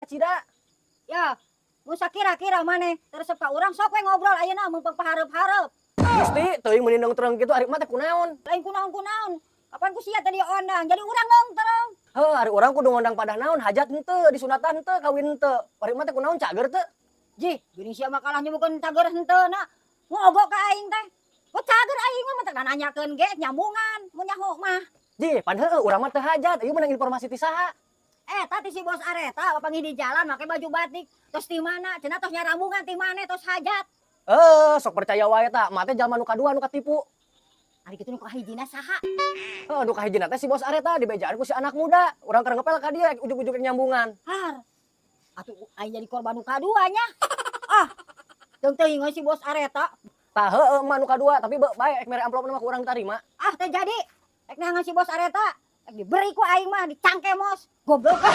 cida. Ya, musa kira-kira maneh terus ka urang sok we ngobrol ayeuna mun pahareup-hareup. Gusti, teuing menindang terang gitu ari mah teh kunaon? Lain kunaon-kunaon. Kapan ku sia tadi ondang, jadi urang dong terang. Heuh, ari urang kudu ngondang padah naon, hajat henteu, disunatan henteu, kawin henteu. Ari mah teh kunaon cager teu? Ji, geuning sia mah kalah nyebutkeun cager henteuna. Ngogo ka aing teh. Ku cager aing mah teh nanyakeun ge nyambungan, mun nyaho mah. Ji, pan heueuh urang mah teu hajat, ieu menang informasi ti saha? Tadi si bos Areta papanggih di jalan make baju batik. Terus di mana? Cenah tos nyarambungan ti maneh tos hajat. Sok percaya wae ta, mah teh jalma nu kadua nu katipu. Ari kitu nu kahijina saha? Nu kahijina teh si bos Areta dibejaan ku si anak muda. Urang keur ngepel ka dia ujug-ujug nyambungan. Har. Atuh aing jadi korban nu kaduanya. Teuing si bos Areta. Tah heueuh mah nu kadua, tapi bae ek mere amplop mah ku urang tarima. Teh jadi. Ek nangan si bos Areta. Ek diberi ku aing mah dicangkemos. Goblok ka.